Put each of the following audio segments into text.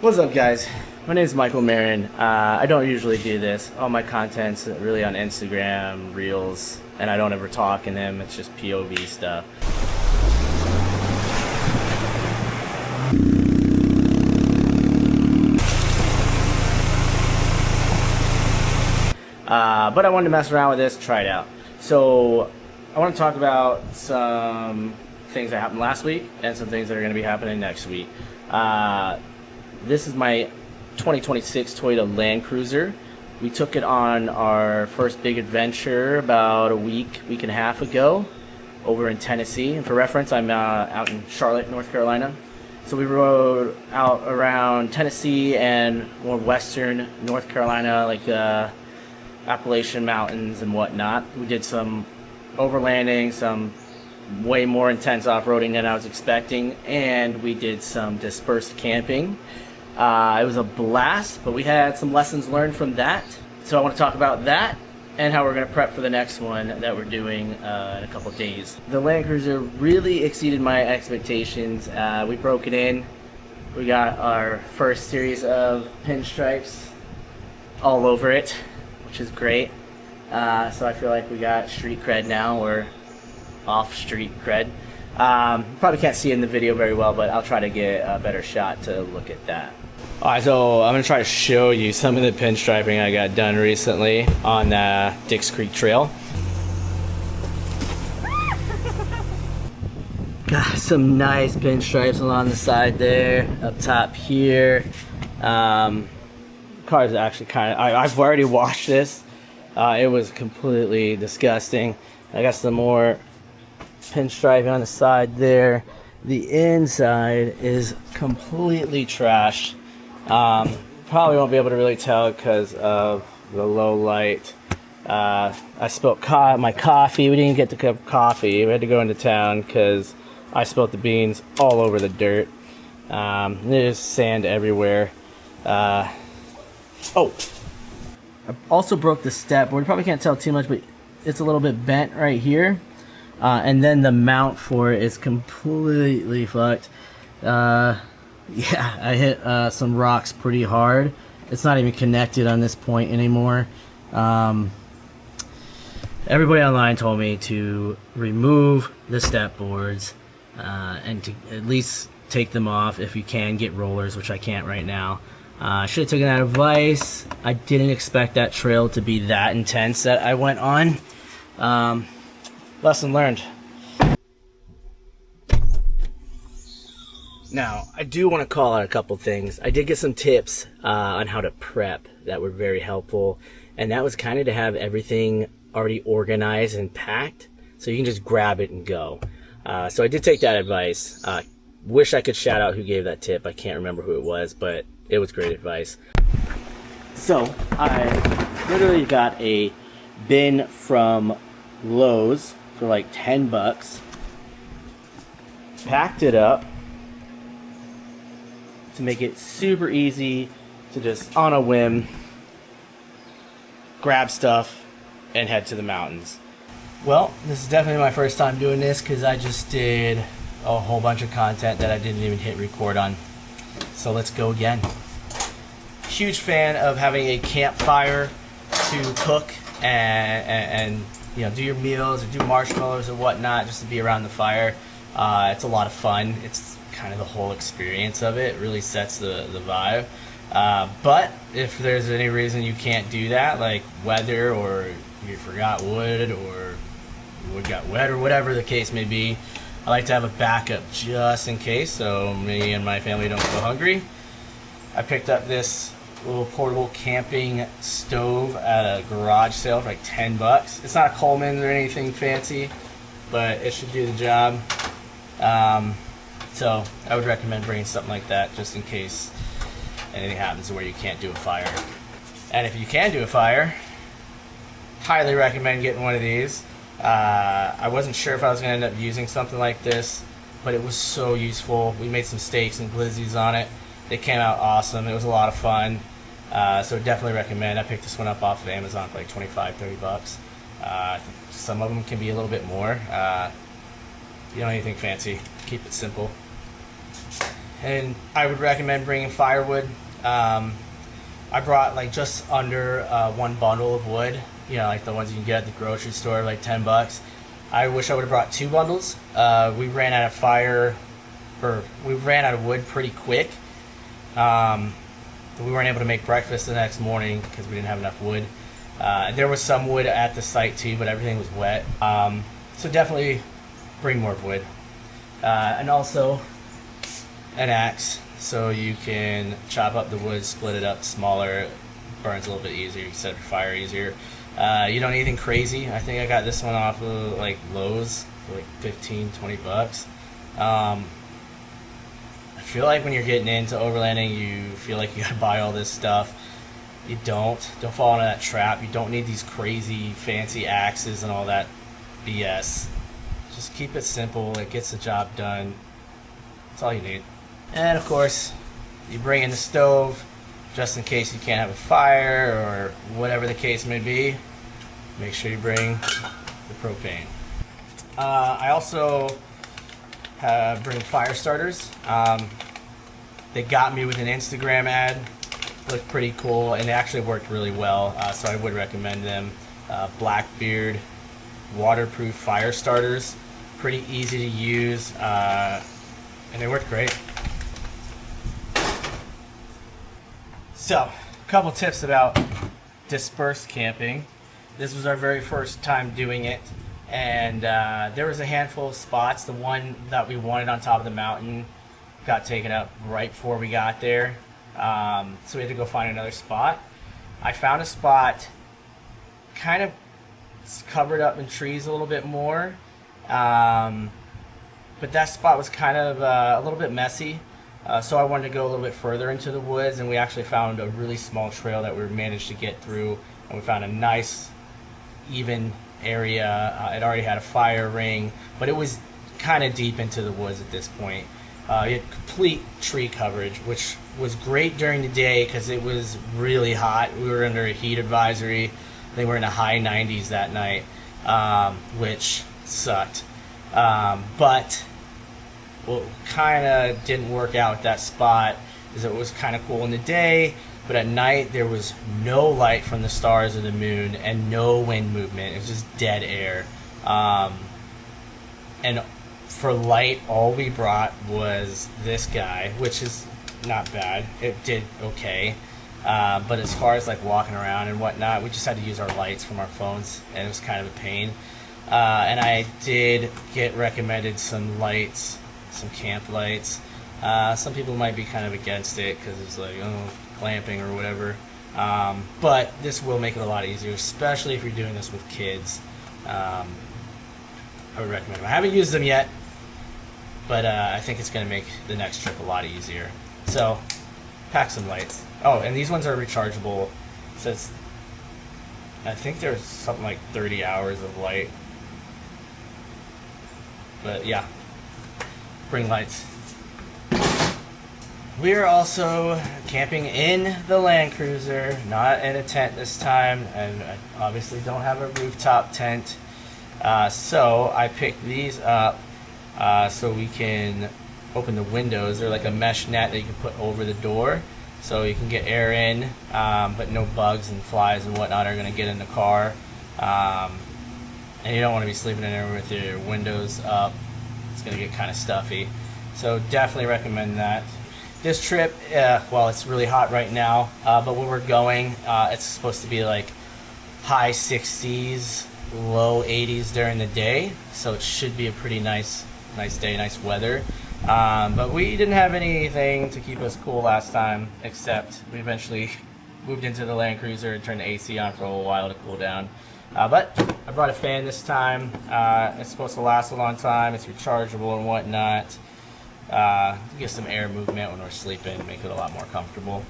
What's up, guys? My name is Michael Marin. I don't usually do this. All my content's really on Instagram, Reels, and I don't ever talk in them. It's just POV stuff. But I wanted to mess around with this, try it out. So I want to talk about some things that happened last week and some things that are going to be happening next week. This is my 2026 Toyota Land Cruiser. We took it on our first big adventure about a week and a half ago over in Tennessee. And for reference, I'm out in Charlotte, North Carolina. So we rode out around Tennessee and more western North Carolina, like Appalachian Mountains and whatnot. We did some overlanding, some way more intense off-roading than I was expecting, and we did some dispersed camping. It was a blast, but we had some lessons learned from that. So I want to talk about that and how we're going to prep for the next one that we're doing in a couple of days. The Land Cruiser really exceeded my expectations. We broke it in. We got our first series of pinstripes all over it, which is great. So I feel like we got street cred now, or off-street cred. Probably can't see it in the video very well, but I'll try to get a better shot to look at that. Alright, so I'm going to try to show you some of the pinstriping I got done recently on Dix Creek Trail. Got some nice pinstripes along the side there, up top here. Car's actually kind of, I've already washed this. It was completely disgusting. I got some more pinstriping on the side there. The inside is completely trashed. Probably won't be able to really tell because of the low light. I spilled my coffee. We didn't get the cup of coffee. We had to go into town because I spilled the beans all over the dirt. There's sand everywhere. Oh, I also broke the step board. You probably can't tell too much, but it's a little bit bent right here. And then the mount for it is completely fucked. Yeah, I hit some rocks pretty hard. It's not even connected on this point anymore. Everybody online told me to remove the step boards and to at least take them off. If you can, get rollers, which I can't right now. I should have taken that advice. I didn't expect that trail to be that intense that I went on. Lesson learned. Now, I do want to call out a couple things. I did get some tips on how to prep that were very helpful, and that was kind of to have everything already organized and packed so you can just grab it and go. So I did take that advice. Wish I could shout out who gave that tip. I can't remember who it was, but it was great advice. So I literally got a bin from Lowe's for like 10 bucks, packed it up to make it super easy to just on a whim grab stuff and head to the mountains. Well, this is definitely my first time doing this because I just did a whole bunch of content that I didn't even hit record on. So let's go again. Huge fan of having a campfire to cook and you know, do your meals or do marshmallows or whatnot, just to be around the fire. It's a lot of fun. It's kind of the whole experience of it. It really sets the vibe. But if there's any reason you can't do that, like weather or you forgot wood or wood got wet or whatever the case may be, I like to have a backup just in case so me and my family don't go hungry. I picked up this little portable camping stove at a garage sale for like 10 bucks. It's not a Coleman or anything fancy, but it should do the job. So I would recommend bringing something like that just in case anything happens where you can't do a fire. And if you can do a fire, highly recommend getting one of these. I wasn't sure if I was going to end up using something like this, but it was so useful. We made some steaks and glizzies on it. They came out awesome. It was a lot of fun. So definitely recommend. I picked this one up off of Amazon for like 25-30 bucks. Some of them can be a little bit more. You don't need anything fancy. Keep it simple. and I would recommend bringing firewood. I brought like just under one bundle of wood, you know, like the ones you can get at the grocery store, like $10. I wish I would have brought 2 bundles. We ran out of wood pretty quick. We weren't able to make breakfast the next morning because we didn't have enough wood. There was some wood at the site too, but everything was wet. So definitely bring more wood. And also an axe, so you can chop up the wood, split it up smaller, it burns a little bit easier, you can set your fire easier. You don't need anything crazy. I think I got this one off of like Lowe's for like $15-20. I feel like when you're getting into overlanding, you feel like you gotta buy all this stuff. You don't fall into that trap. You don't need these crazy fancy axes and all that BS. Just keep it simple. It gets the job done. That's all you need. And of course, you bring in the stove just in case you can't have a fire or whatever the case may be. Make sure you bring the propane. I also bring fire starters. They got me with an Instagram ad. Looked pretty cool, and they actually worked really well, so I would recommend them. Blackbeard waterproof fire starters. Pretty easy to use, and they worked great. So, a couple tips about dispersed camping. This was our very first time doing it, and there was a handful of spots. The one that we wanted on top of the mountain got taken up right before we got there, so we had to go find another spot. I found a spot kind of covered up in trees a little bit more, but that spot was kind of a little bit messy, so I wanted to go a little bit further into the woods, and we actually found a really small trail that we managed to get through, and we found a nice even area. It already had a fire ring, but it was kind of deep into the woods at this point. We had complete tree coverage, which was great during the day because it was really hot. We were under a heat advisory. I think we're in the high 90s that night, which sucked. But what kind of didn't work out with that spot is it was kind of cool in the day, but at night there was no light from the stars or the moon and no wind movement. It was just dead air. And for light, all we brought was this guy, which is not bad. It did okay. But as far as like walking around and whatnot, we just had to use our lights from our phones, and it was kind of a pain. And I did get recommended some lights, some camp lights. Some people might be kind of against it because it's like, oh, glamping or whatever. But this will make it a lot easier, especially if you're doing this with kids. I would recommend them. I haven't used them yet, but I think it's going to make the next trip a lot easier. So, pack some lights. Oh, and these ones are rechargeable. It says, I think there's something like 30 hours of light. But yeah, bring lights. We are also camping in the Land Cruiser, not in a tent this time, and I obviously don't have a rooftop tent. So I picked these up so we can open the windows. They're like a mesh net that you can put over the door, so you can get air in, but no bugs and flies and whatnot are going to get in the car. And you don't want to be sleeping in there with your windows up. It's going to get kind of stuffy. So definitely recommend that. This trip, well, it's really hot right now, but when we're going, it's supposed to be like high 60s, low 80s during the day, so it should be a pretty nice day, nice weather. But we didn't have anything to keep us cool last time, except we eventually moved into the Land Cruiser and turned the AC on for a little while to cool down. But I brought a fan this time. It's supposed to last a long time. It's rechargeable and whatnot. Get some air movement when we're sleeping, make it a lot more comfortable.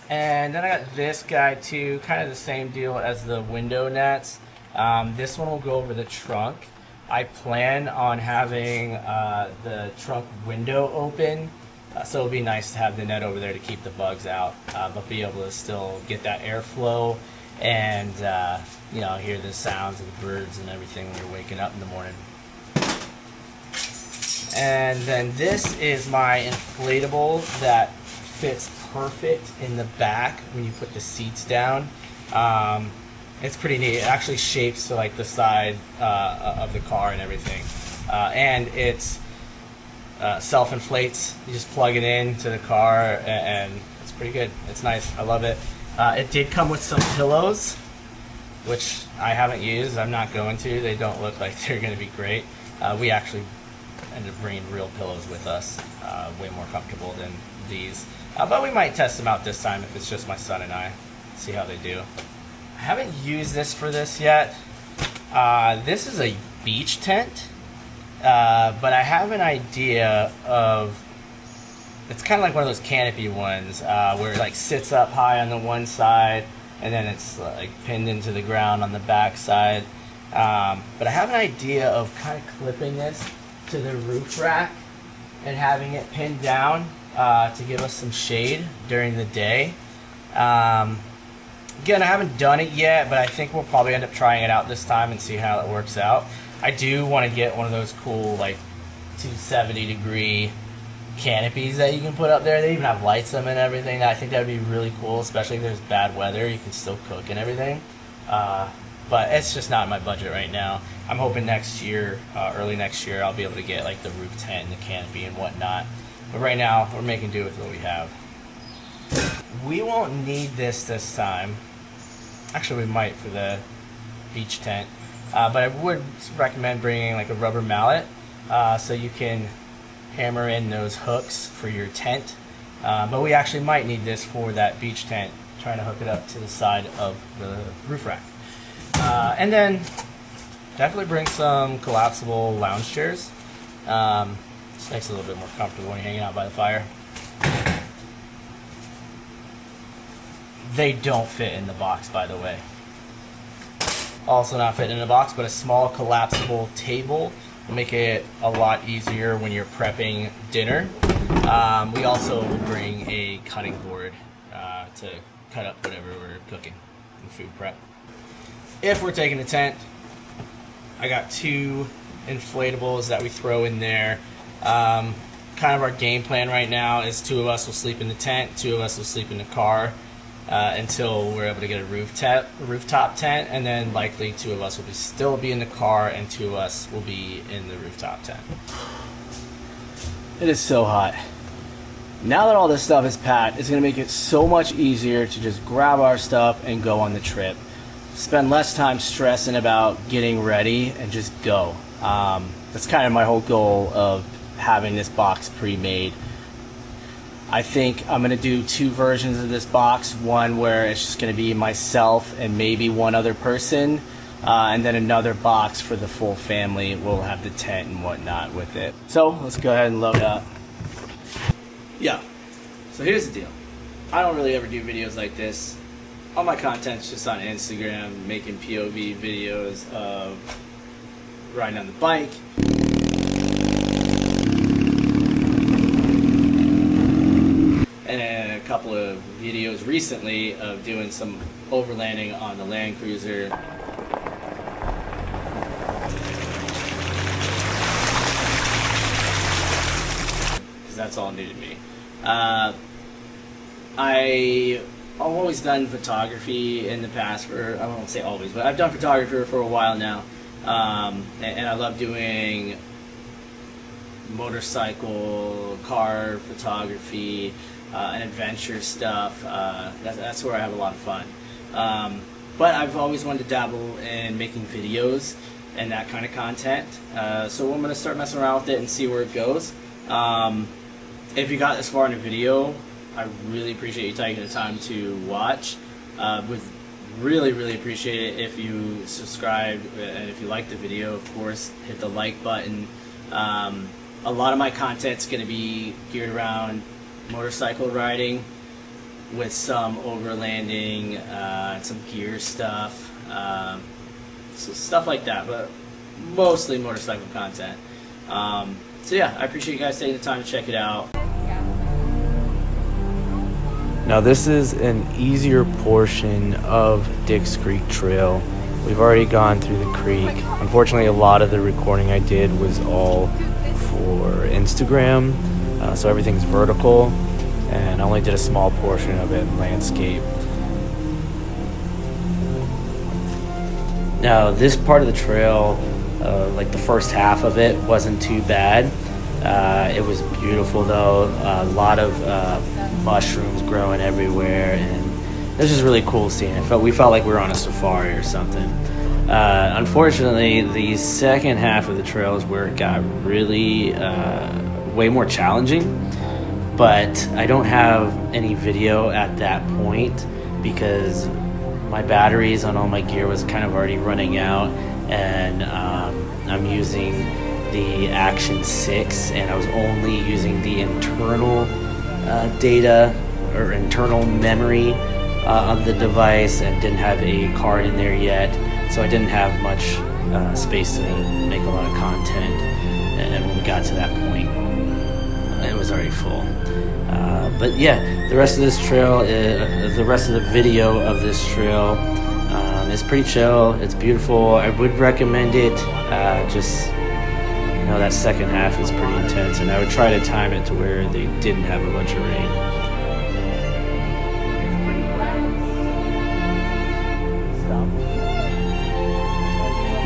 And then I got this guy too, kind of the same deal as the window nets. This one will go over the trunk. I plan on having the trunk window open, so it'll be nice to have the net over there to keep the bugs out, but be able to still get that airflow and hear the sounds of the birds and everything when you're waking up in the morning. And then this is my inflatable that fits perfect in the back when you put the seats down. It's pretty neat. It actually shapes to like the side of the car and everything. And it's self-inflates. You just plug it in to the car and it's pretty good. It's nice. I love it. It did come with some pillows, which I haven't used. I'm not going to. They don't look like they're going to be great. We actually ended up bringing real pillows with us. Way more comfortable than these. But we might test them out this time if it's just my son and I. See how they do. I haven't used this for this yet. This is a beach tent. But I have an idea of, it's kind of like one of those canopy ones where it like sits up high on the one side and then it's like pinned into the ground on the back side. But I have an idea of kind of clipping this to the roof rack and having it pinned down to give us some shade during the day. Again, I haven't done it yet, but I think we'll probably end up trying it out this time and see how it works out. I do want to get one of those cool like 270-degree canopies that you can put up there. They even have lights in them and everything. I think that would be really cool, especially if there's bad weather. You can still cook and everything. But it's just not in my budget right now. I'm hoping next year, early next year, I'll be able to get like the roof tent and the canopy and whatnot. But right now, we're making do with what we have. We won't need this time. Actually, we might for the beach tent. But I would recommend bringing like a rubber mallet so you can hammer in those hooks for your tent. But we actually might need this for that beach tent, trying to hook it up to the side of the roof rack. And then definitely bring some collapsible lounge chairs. This makes it a little bit more comfortable when you're hanging out by the fire. They don't fit in the box, by the way. Also not fitting in the box, but a small collapsible table will make it a lot easier when you're prepping dinner. We also will bring a cutting board to cut up whatever we're cooking in food prep. If we're taking the tent, I got 2 inflatables that we throw in there. Kind of our game plan right now is 2 of us will sleep in the tent, 2 of us will sleep in the car. Until we're able to get a rooftop tent, and then likely 2 of us will still be in the car and 2 of us will be in the rooftop tent. It is so hot. Now that all this stuff is packed, it's going to make it so much easier to just grab our stuff and go on the trip. Spend less time stressing about getting ready and just go. That's kind of my whole goal of having this box pre-made. I think I'm going to do 2 versions of this box. One where it's just going to be myself and maybe one other person. And then another box for the full family. We'll have the tent and whatnot with it. So let's go ahead and load it up. Yeah, so here's the deal. I don't really ever do videos like this. All my content's just on Instagram, making POV videos of riding on the bike. And a couple of videos recently of doing some overlanding on the Land Cruiser. Because that's all new to me. I've always done photography in the past I won't say always, but I've done photography for a while now. And I love doing motorcycle, car photography, and adventure stuff. That's where I have a lot of fun. But I've always wanted to dabble in making videos and that kind of content. So I'm going to start messing around with it and see where it goes. If you got this far in a video, I really appreciate you taking the time to watch. Would really appreciate it if you subscribe, and if you like the video, of course, hit the like button. A lot of my content's going to be geared around motorcycle riding with some overlanding, some gear stuff, so stuff like that, but mostly motorcycle content. So yeah, I appreciate you guys taking the time to check it out. Now this is an easier portion of Dick's Creek Trail. We've already gone through the creek. Unfortunately, a lot of the recording I did was all for Instagram, so everything's vertical, and I only did a small portion of it in landscape. Now this part of the trail, like the first half of it, wasn't too bad. It was beautiful though, a lot of mushrooms growing everywhere, and it was just really cool seeing it. We felt like we were on a safari or something. Unfortunately, the second half of the trail is where it got really way more challenging, but I don't have any video at that point because my batteries on all my gear was kind of already running out, and I'm using the Action 6, and I was only using the internal data or internal memory of the device, and didn't have a card in there yet, so I didn't have much space to make a lot of content. And when we got to that point, it was already full. But yeah, the rest of this trail, the rest of the video of this trail is pretty chill. It's beautiful. I would recommend it. Just, you know, that second half is pretty intense, and I would try to time it to where they didn't have a bunch of rain.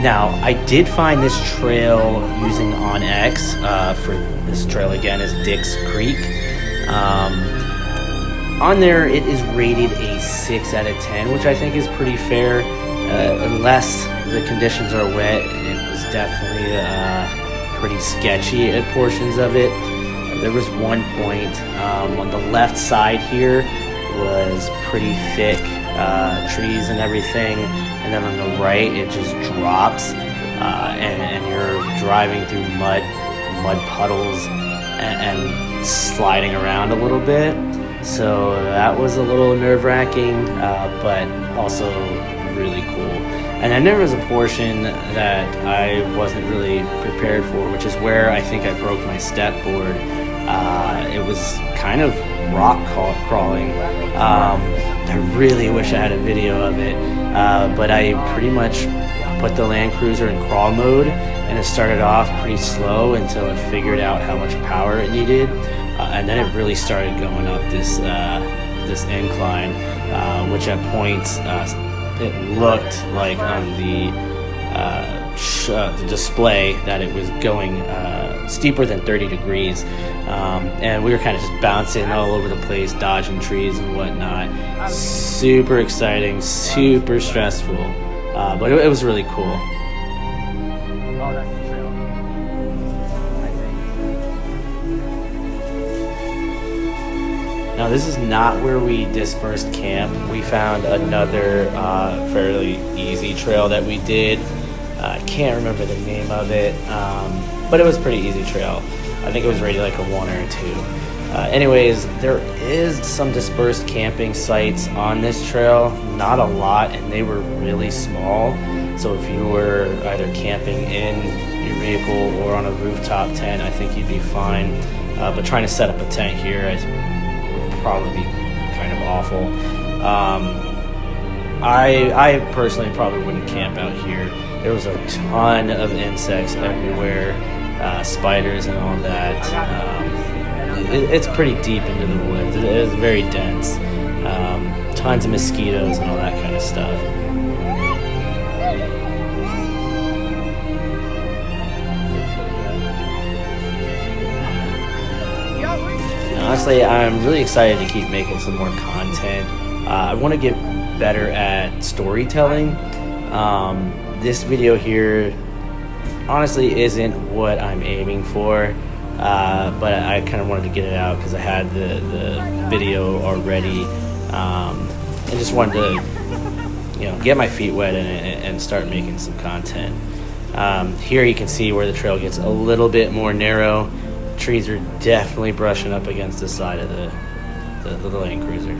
Now, I did find this trail using OnX. For this trail again is Dick's Creek. On there, it is rated a 6 out of 10, which I think is pretty fair. Unless the conditions are wet, it was definitely pretty sketchy at portions of it. There was one point on the left side here was pretty thick trees and everything, and then on the right it just drops, and you're driving through mud puddles and sliding around a little bit. So that was a little nerve-wracking, but also really cool. And then there was a portion that I wasn't really prepared for, which is where I think I broke my step board. It was kind of rock crawling. I really wish I had a video of it, but I pretty much put the Land Cruiser in crawl mode, and it started off pretty slow until it figured out how much power it needed, and then it really started going up this incline, which at points it looked like on the display that it was going steeper than 30 degrees, and we were kind of just bouncing all over the place, dodging trees and whatnot. Super exciting, super stressful, but it was really cool. Now this is not where we dispersed camp. We found another fairly easy trail that we did. I can't remember the name of it, but it was a pretty easy trail. I think it was rated like a 1 or a 2. Anyways, there is some dispersed camping sites on this trail. Not a lot, and they were really small. So if you were either camping in your vehicle or on a rooftop tent, I think you'd be fine. But trying to set up a tent here would probably be kind of awful. I personally probably wouldn't camp out here. There was a ton of insects everywhere, spiders and all that. It's pretty deep into the woods. It is very dense. Tons of mosquitoes and all that kind of stuff. Honestly, I'm really excited to keep making some more content. I want to get better at storytelling. This video here honestly isn't what I'm aiming for, but I kind of wanted to get it out because I had the video already, and just wanted to, get my feet wet in it and start making some content. Here you can see where the trail gets a little bit more narrow. Trees are definitely brushing up against the side of the Land Cruiser.